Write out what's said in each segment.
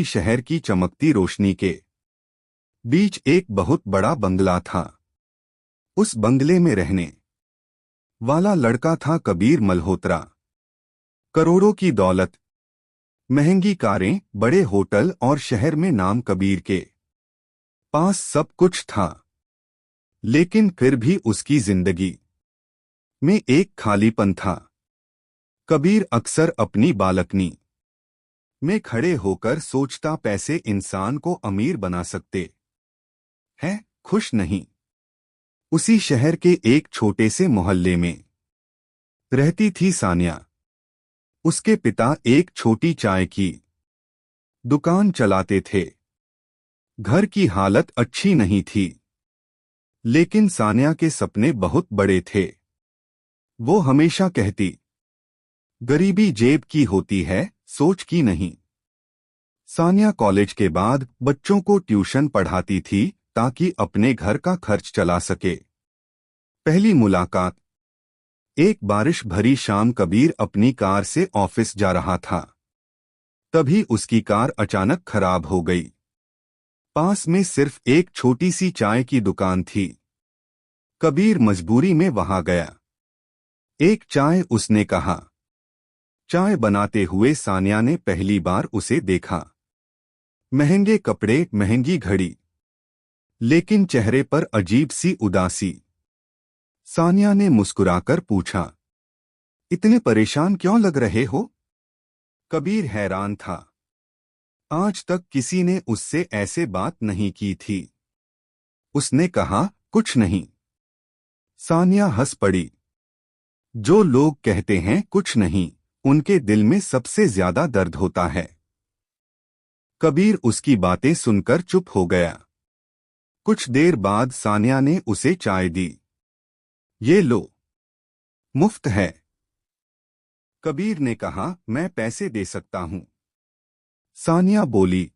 शहर की चमकती रोशनी के बीच एक बहुत बड़ा बंगला था। उस बंगले में रहने वाला लड़का था कबीर मल्होत्रा। करोड़ों की दौलत, महंगी कारें, बड़े होटल और शहर में नाम कबीर के पास सब कुछ था। लेकिन फिर भी उसकी जिंदगी में एक खालीपन था। कबीर अक्सर अपनी बालकनी में खड़े होकर सोचता, पैसे इंसान को अमीर बना सकते हैं, खुश नहीं। उसी शहर के एक छोटे से मोहल्ले में रहती थी सानिया। उसके पिता एक छोटी चाय की दुकान चलाते थे। घर की हालत अच्छी नहीं थी, लेकिन सानिया के सपने बहुत बड़े थे। वो हमेशा कहती, गरीबी जेब की होती है, सोच की नहीं। सानिया कॉलेज के बाद बच्चों को ट्यूशन पढ़ाती थी ताकि अपने घर का खर्च चला सके। पहली मुलाकात एक बारिश भरी शाम। कबीर अपनी कार से ऑफिस जा रहा था। तभी उसकी कार अचानक खराब हो गई। पास में सिर्फ एक छोटी सी चाय की दुकान थी। कबीर मजबूरी में वहां गया। एक चाय, उसने कहा। चाय बनाते हुए सानिया ने पहली बार उसे देखा। महंगे कपड़े, महंगी घड़ी, लेकिन चेहरे पर अजीब सी उदासी। सानिया ने मुस्कुराकर पूछा, इतने परेशान क्यों लग रहे हो? कबीर हैरान था। आज तक किसी ने उससे ऐसे बात नहीं की थी। उसने कहा, कुछ नहीं। सानिया हंस पड़ी। जो लोग कहते हैं कुछ नहीं, उनके दिल में सबसे ज्यादा दर्द होता है। कबीर उसकी बातें सुनकर चुप हो गया। कुछ देर बाद सानिया ने उसे चाय दी। ये लो, मुफ्त है। कबीर ने कहा, मैं पैसे दे सकता हूं। सानिया बोली,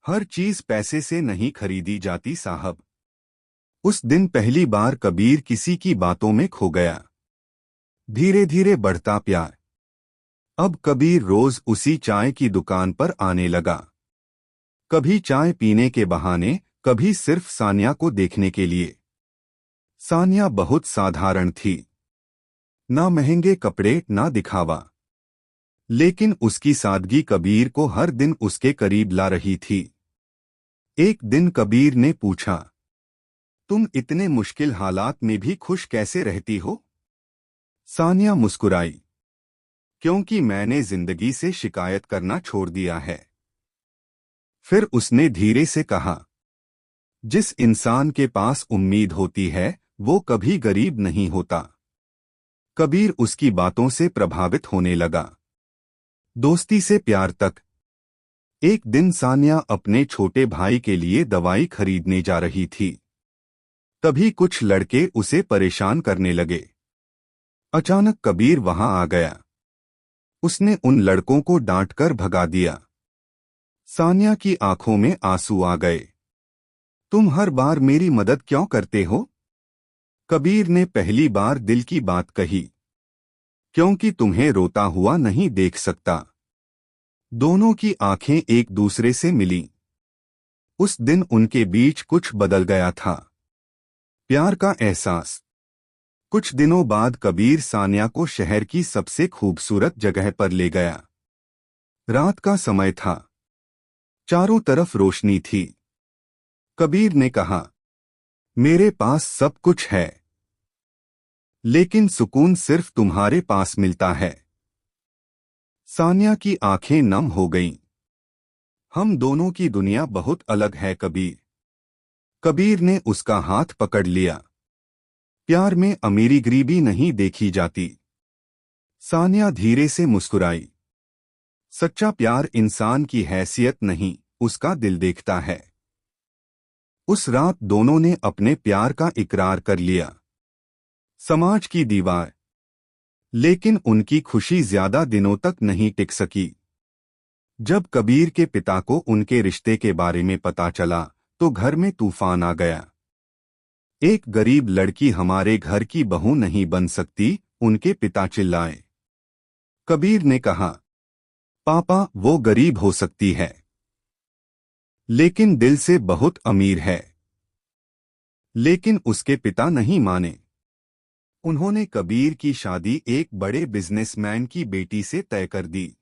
हर चीज पैसे से नहीं खरीदी जाती साहब। उस दिन पहली बार कबीर किसी की बातों में खो गया। धीरे धीरे बढ़ता प्यार। अब कबीर रोज उसी चाय की दुकान पर आने लगा। कभी चाय पीने के बहाने, कभी सिर्फ सानिया को देखने के लिए। सानिया बहुत साधारण थी। ना महंगे कपड़े, ना दिखावा, लेकिन उसकी सादगी कबीर को हर दिन उसके करीब ला रही थी। एक दिन कबीर ने पूछा, तुम इतने मुश्किल हालात में भी खुश कैसे रहती हो? सानिया मुस्कुराई, क्योंकि मैंने जिंदगी से शिकायत करना छोड़ दिया है। फिर उसने धीरे से कहा, जिस इंसान के पास उम्मीद होती है, वो कभी गरीब नहीं होता। कबीर उसकी बातों से प्रभावित होने लगा। दोस्ती से प्यार तक। एक दिन सानिया अपने छोटे भाई के लिए दवाई खरीदने जा रही थी। तभी कुछ लड़के उसे परेशान करने लगे। अचानक कबीर वहां आ गया। उसने उन लड़कों को डांटकर भगा दिया। सानिया की आंखों में आंसू आ गए। तुम हर बार मेरी मदद क्यों करते हो? कबीर ने पहली बार दिल की बात कही। क्योंकि तुम्हें रोता हुआ नहीं देख सकता। दोनों की आंखें एक दूसरे से मिलीं। उस दिन उनके बीच कुछ बदल गया था। प्यार का एहसास। कुछ दिनों बाद कबीर सानिया को शहर की सबसे खूबसूरत जगह पर ले गया। रात का समय था। चारों तरफ रोशनी थी। कबीर ने कहा, मेरे पास सब कुछ है, लेकिन सुकून सिर्फ तुम्हारे पास मिलता है। सानिया की आंखें नम हो गईं। हम दोनों की दुनिया बहुत अलग है कबीर। कबीर ने उसका हाथ पकड़ लिया। प्यार में अमीरी गरीबी नहीं देखी जाती। सानिया धीरे से मुस्कुराई। सच्चा प्यार इंसान की हैसियत नहीं, उसका दिल देखता है। उस रात दोनों ने अपने प्यार का इकरार कर लिया। समाज की दीवार। लेकिन उनकी खुशी ज्यादा दिनों तक नहीं टिक सकी। जब कबीर के पिता को उनके रिश्ते के बारे में पता चला, तो घर में तूफान आ गया। एक गरीब लड़की हमारे घर की बहू नहीं बन सकती, उनके पिता चिल्लाए। कबीर ने कहा, पापा, वो गरीब हो सकती है, लेकिन दिल से बहुत अमीर है। लेकिन उसके पिता नहीं माने। उन्होंने कबीर की शादी एक बड़े बिजनेसमैन की बेटी से तय कर दी।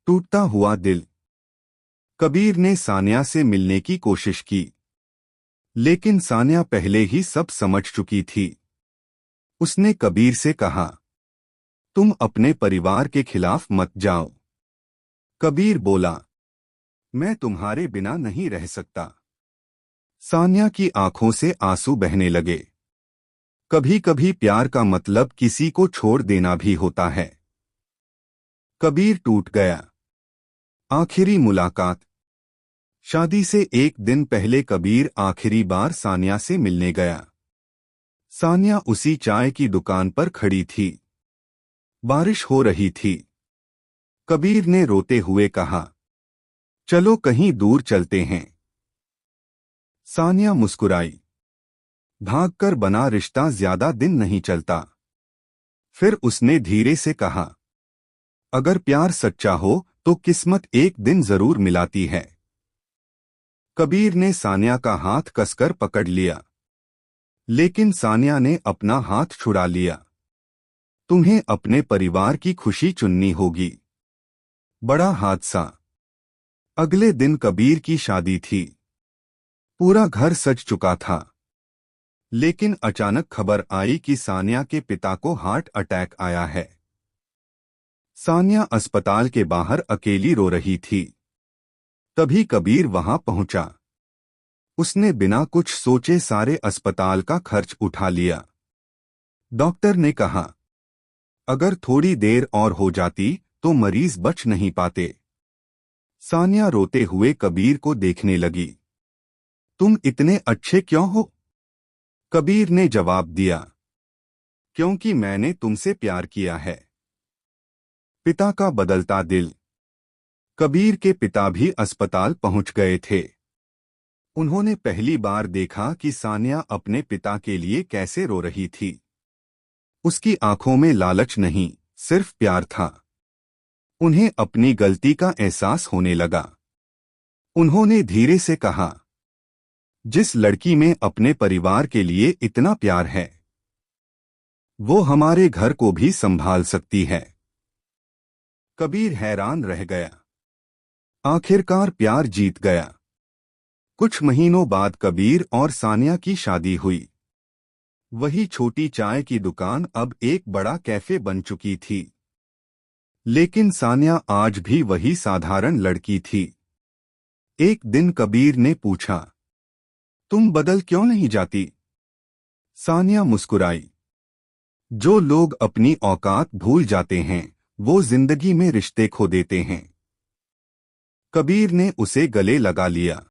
टूटता हुआ दिल, कबीर ने सानिया से मिलने की कोशिश की, लेकिन सानिया पहले ही सब समझ चुकी थी। उसने कबीर से कहा, तुम अपने परिवार के खिलाफ मत जाओ। कबीर बोला, मैं तुम्हारे बिना नहीं रह सकता। सानिया की आंखों से आंसू बहने लगे। कभी कभी प्यार का मतलब किसी को छोड़ देना भी होता है। कबीर टूट गया। आखिरी मुलाकात। शादी से एक दिन पहले कबीर आखिरी बार सानिया से मिलने गया। सानिया उसी चाय की दुकान पर खड़ी थी। बारिश हो रही थी। कबीर ने रोते हुए कहा, चलो कहीं दूर चलते हैं। सानिया मुस्कुराई। भागकर बना रिश्ता ज्यादा दिन नहीं चलता। फिर उसने धीरे से कहा, अगर प्यार सच्चा हो तो किस्मत एक दिन जरूर मिलाती है। कबीर ने सानिया का हाथ कसकर पकड़ लिया, लेकिन सानिया ने अपना हाथ छुड़ा लिया। तुम्हें अपने परिवार की खुशी चुननी होगी। बड़ा हादसा। अगले दिन कबीर की शादी थी। पूरा घर सज चुका था। लेकिन अचानक खबर आई कि सानिया के पिता को हार्ट अटैक आया है। सानिया अस्पताल के बाहर अकेली रो रही थी। तभी कबीर वहां पहुंचा। उसने बिना कुछ सोचे सारे अस्पताल का खर्च उठा लिया। डॉक्टर ने कहा, अगर थोड़ी देर और हो जाती तो मरीज बच नहीं पाते। सानिया रोते हुए कबीर को देखने लगी। तुम इतने अच्छे क्यों हो? कबीर ने जवाब दिया, क्योंकि मैंने तुमसे प्यार किया है। पिता का बदलता दिल। कबीर के पिता भी अस्पताल पहुंच गए थे। उन्होंने पहली बार देखा कि सानिया अपने पिता के लिए कैसे रो रही थी। उसकी आंखों में लालच नहीं, सिर्फ प्यार था। उन्हें अपनी गलती का एहसास होने लगा। उन्होंने धीरे से कहा, जिस लड़की में अपने परिवार के लिए इतना प्यार है, वो हमारे घर को भी संभाल सकती है। कबीर हैरान रह गया। आखिरकार प्यार जीत गया। कुछ महीनों बाद कबीर और सानिया की शादी हुई। वही छोटी चाय की दुकान अब एक बड़ा कैफे बन चुकी थी। लेकिन सानिया आज भी वही साधारण लड़की थी। एक दिन कबीर ने पूछा, तुम बदल क्यों नहीं जाती? सानिया मुस्कुराई। जो लोग अपनी औकात भूल जाते हैं, वो जिंदगी में रिश्ते खो देते हैं। कबीर ने उसे गले लगा लिया।